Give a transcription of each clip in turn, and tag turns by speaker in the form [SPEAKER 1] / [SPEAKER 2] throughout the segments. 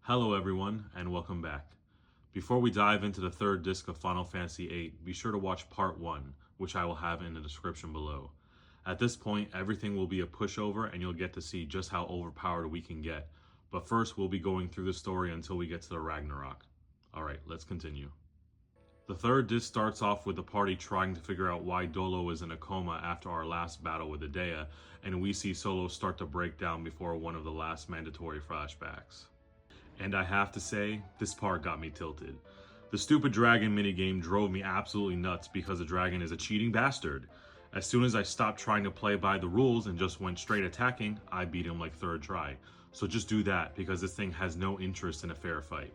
[SPEAKER 1] Hello everyone, and welcome back. Before we dive into the third disc of Final Fantasy VIII, be sure to watch part 1, which I will have in the description below. At this point, everything will be a pushover and you'll get to see just how overpowered we can get. But first, we'll be going through the story until we get to the Ragnarok. Alright, let's continue. The third disc starts off with the party trying to figure out why Dolo is in a coma after our last battle with Idea, and we see Solo start to break down before one of the last mandatory flashbacks. And I have to say, this part got me tilted. The stupid dragon minigame drove me absolutely nuts because the dragon is a cheating bastard. As soon as I stopped trying to play by the rules and just went straight attacking, I beat him like third try. So just do that because this thing has no interest in a fair fight.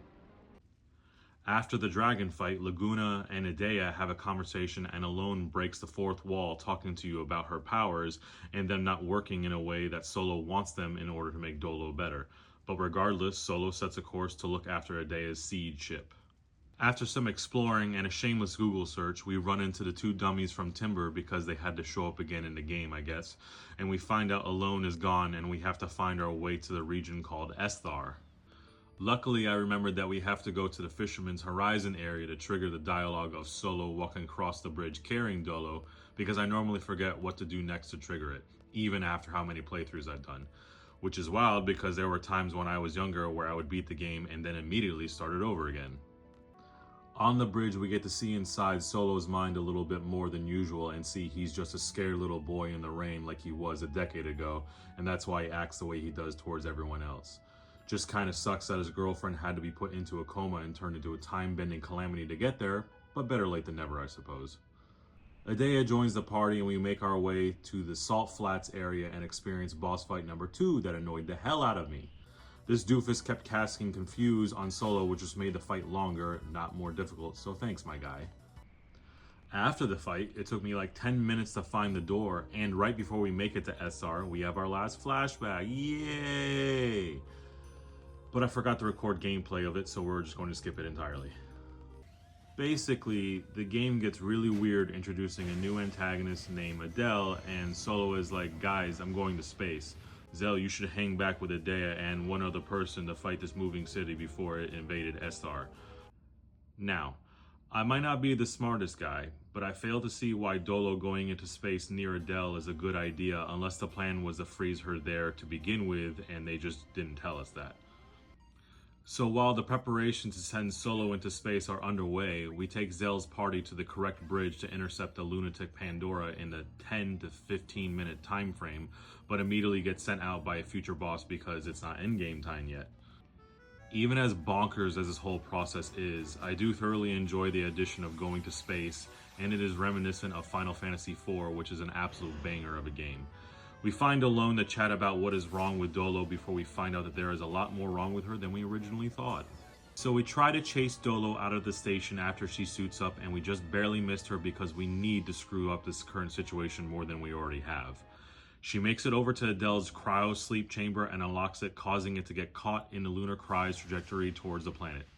[SPEAKER 1] After the dragon fight, Laguna and Idea have a conversation and Alone breaks the fourth wall talking to you about her powers and them not working in a way that Solo wants them in order to make Dolo better. But regardless, Solo sets a course to look after Idea's seed ship. After some exploring and a shameless Google search, we run into the two dummies from Timber because they had to show up again in the game, I guess, and we find out Alone is gone and we have to find our way to the region called Esthar. Luckily, I remembered that we have to go to the Fisherman's Horizon area to trigger the dialogue of Solo walking across the bridge carrying Dolo, because I normally forget what to do next to trigger it, even after how many playthroughs I've done. Which is wild because there were times when I was younger where I would beat the game and then immediately start it over again. On the bridge, we get to see inside Solo's mind a little bit more than usual and see he's just a scared little boy in the rain like he was a decade ago, and that's why he acts the way he does towards everyone else. Just kind of sucks that his girlfriend had to be put into a coma and turned into a time-bending calamity to get there, but better late than never, I suppose. Idea joins the party and we make our way to the Salt Flats area and experience boss fight number 2 that annoyed the hell out of me. This doofus kept casting Confuse on Solo, which just made the fight longer, not more difficult, so thanks my guy. After the fight, it took me like 10 minutes to find the door, and right before we make it to SR, we have our last flashback. Yay! But I forgot to record gameplay of it, so we're just going to skip it entirely. Basically, the game gets really weird introducing a new antagonist named Adele, and Solo is like, guys, I'm going to space. Zell, you should hang back with Idea and one other person to fight this moving city before it invaded Esthar. Now, I might not be the smartest guy, but I fail to see why Dolo going into space near Adele is a good idea unless the plan was to freeze her there to begin with and they just didn't tell us that. So while the preparations to send Solo into space are underway, we take Zell's party to the correct bridge to intercept the lunatic Pandora in the 10 to 15 minute time frame, but immediately get sent out by a future boss because it's not endgame time yet. Even as bonkers as this whole process is, I do thoroughly enjoy the addition of going to space, and it is reminiscent of Final Fantasy IV, which is an absolute banger of a game. We find Alone to chat about what is wrong with Dolo before we find out that there is a lot more wrong with her than we originally thought. So we try to chase Dolo out of the station after she suits up, and we just barely missed her because we need to screw up this current situation more than we already have. She makes it over to Adele's cryo sleep chamber and unlocks it, causing it to get caught in the lunar cry's trajectory towards the planet.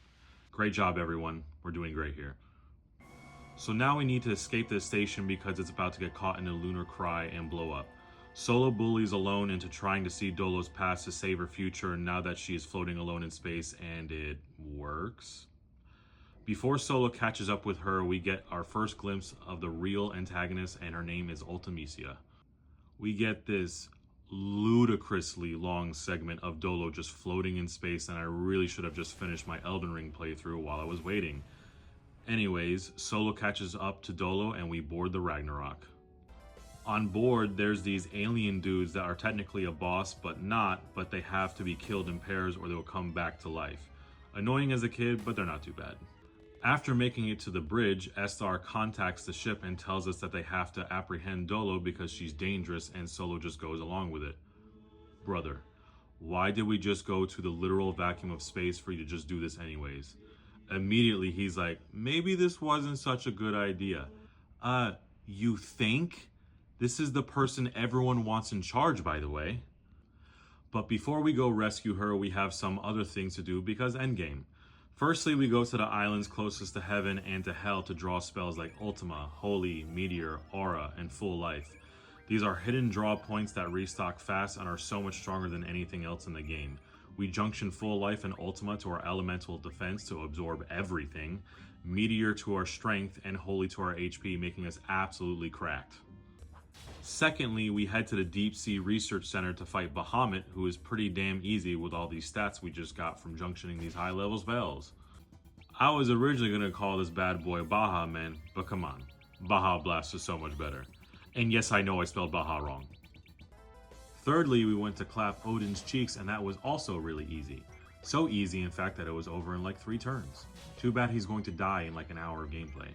[SPEAKER 1] Great job everyone, we're doing great here. So now we need to escape the station because it's about to get caught in the lunar cry and blow up. Solo bullies Alone into trying to see Dolo's past to save her future now that she is floating alone in space, and it works. Before Solo catches up with her, we get our first glimpse of the real antagonist, and her name is Ultimisia. We get this ludicrously long segment of Dolo just floating in space, and I really should have just finished my Elden Ring playthrough while I was waiting. Anyways, Solo catches up to Dolo and we board the Ragnarok. On board, there's these alien dudes that are technically a boss, but they have to be killed in pairs or they'll come back to life. Annoying as a kid, but they're not too bad. After making it to the bridge, Esthar contacts the ship and tells us that they have to apprehend Dolo because she's dangerous, and Solo just goes along with it. Brother, why did we just go to the literal vacuum of space for you to just do this anyways? Immediately he's like, maybe this wasn't such a good idea. You think? This is the person everyone wants in charge, by the way. But before we go rescue her, we have some other things to do because endgame. Firstly, we go to the islands closest to heaven and to hell to draw spells like Ultima, Holy, Meteor, Aura, and Full Life. These are hidden draw points that restock fast and are so much stronger than anything else in the game. We junction full life and ultima to our elemental defense to absorb everything, meteor to our strength, and holy to our HP, making us absolutely cracked. Secondly, we head to the Deep Sea Research Center to fight Bahamut, who is pretty damn easy with all these stats we just got from junctioning these high level spells. I was originally going to call this bad boy Baha Man, but come on, Baja Blast is so much better. And yes, I know I spelled Baja wrong. Thirdly, we went to clap Odin's cheeks, and that was also really easy. So easy, in fact, that it was over in like 3 turns. Too bad he's going to die in like an hour of gameplay.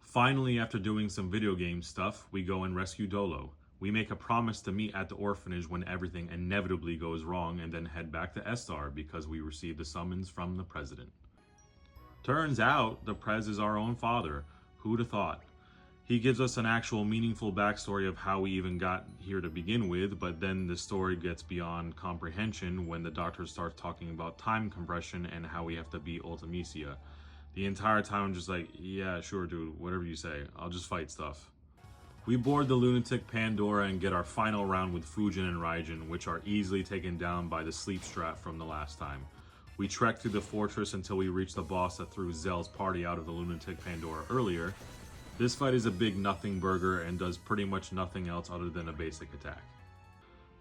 [SPEAKER 1] Finally, after doing some video game stuff, we go and rescue Dolo. We make a promise to meet at the orphanage when everything inevitably goes wrong, and then head back to Estar because we received a summons from the president. Turns out, the Prez is our own father. Who'd have thought? He gives us an actual meaningful backstory of how we even got here to begin with, but then the story gets beyond comprehension when the doctor starts talking about time compression and how we have to beat Ultimecia. The entire time I'm just like, yeah, sure dude, whatever you say, I'll just fight stuff. We board the lunatic Pandora and get our final round with Fujin and Raijin, which are easily taken down by the sleep strat from the last time. We trek through the fortress until we reach the boss that threw Zell's party out of the lunatic Pandora earlier. This fight is a big nothing burger and does pretty much nothing else other than a basic attack.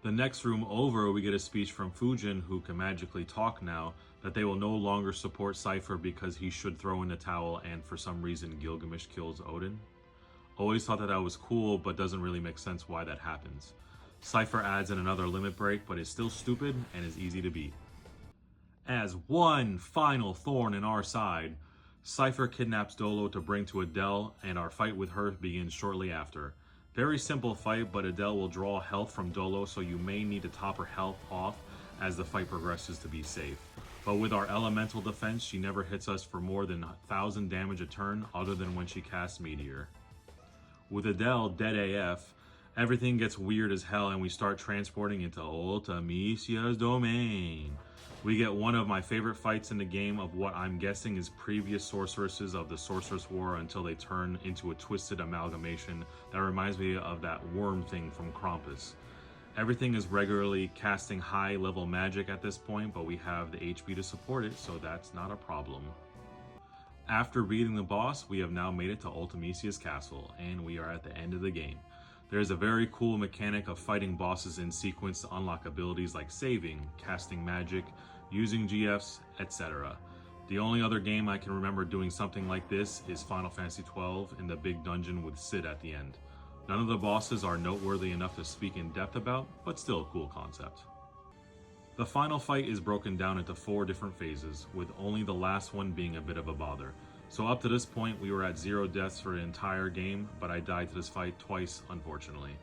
[SPEAKER 1] The next room over, we get a speech from Fujin, who can magically talk now, that they will no longer support Cypher because he should throw in the towel, and for some reason Gilgamesh kills Odin. Always thought that that was cool, but doesn't really make sense why that happens. Cypher adds in another limit break, but is still stupid and is easy to beat. As one final thorn in our side, Cypher kidnaps Dolo to bring to Adele, and our fight with her begins shortly after. Very simple fight, but Adele will draw health from Dolo, so you may need to top her health off as the fight progresses to be safe. But with our elemental defense, she never hits us for more than 1,000 damage a turn, other than when she casts Meteor. With Adele dead AF, everything gets weird as hell and we start transporting into Ultimecia's domain. We get one of my favorite fights in the game of what I'm guessing is previous sorceresses of the Sorceress War until they turn into a twisted amalgamation that reminds me of that worm thing from Krampus. Everything is regularly casting high level magic at this point, but we have the HP to support it, so that's not a problem. After beating the boss, we have now made it to Ultimecia's castle, and we are at the end of the game. There is a very cool mechanic of fighting bosses in sequence to unlock abilities like saving, casting magic, using GFs, etc. The only other game I can remember doing something like this is Final Fantasy XII in the big dungeon with Cid at the end. None of the bosses are noteworthy enough to speak in depth about, but still a cool concept. The final fight is broken down into 4 different phases, with only the last one being a bit of a bother. So up to this point, we were at 0 deaths for the entire game, but I died to this fight twice, unfortunately.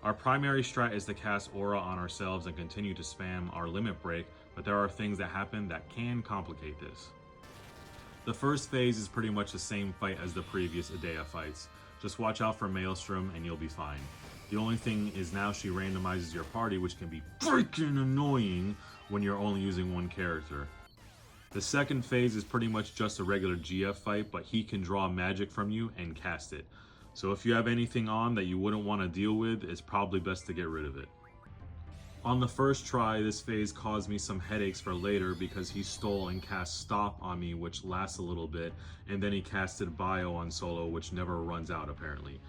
[SPEAKER 1] Our primary strat is to cast Aura on ourselves and continue to spam our limit break, but there are things that happen that can complicate this. The first phase is pretty much the same fight as the previous Idea fights. Just watch out for Maelstrom and you'll be fine. The only thing is now she randomizes your party, which can be freaking annoying when you're only using one character. The second phase is pretty much just a regular GF fight, but he can draw magic from you and cast it. So if you have anything on that you wouldn't want to deal with, it's probably best to get rid of it. On the first try, this phase caused me some headaches for later because he stole and cast Stop on me, which lasts a little bit, and then he casted Bio on Solo, which never runs out apparently.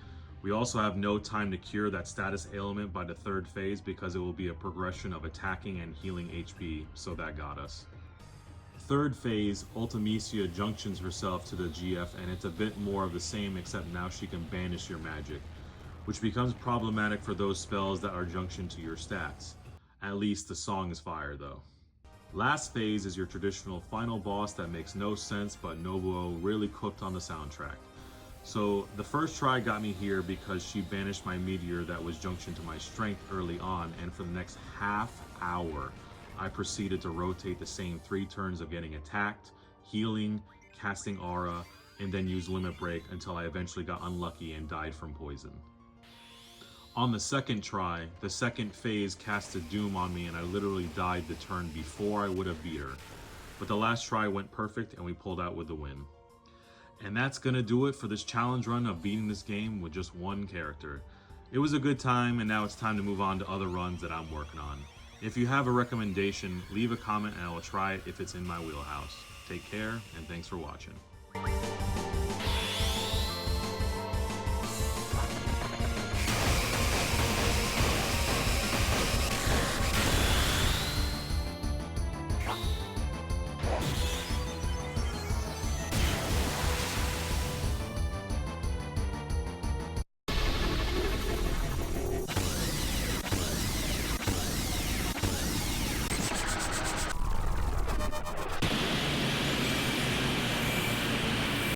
[SPEAKER 1] We also have no time to cure that status ailment by the third phase because it will be a progression of attacking and healing HP, so that got us. Third phase, Ultimecia junctions herself to the GF, and it's a bit more of the same, except now she can banish your magic, which becomes problematic for those spells that are junctioned to your stats. At least the song is fire though. Last phase is your traditional final boss that makes no sense, but Nobuo really cooked on the soundtrack. So the first try got me here because she banished my meteor that was junctioned to my strength early on, and for the next half hour, I proceeded to rotate the same 3 turns of getting attacked, healing, casting aura, and then use limit break until I eventually got unlucky and died from poison. On the second try, the second phase casted Doom on me and I literally died the turn before I would have beat her. But the last try went perfect and we pulled out with the win. And that's gonna do it for this challenge run of beating this game with just one character. It was a good time, and now it's time to move on to other runs that I'm working on. If you have a recommendation, leave a comment and I will try it if it's in my wheelhouse. Take care, and thanks for watching.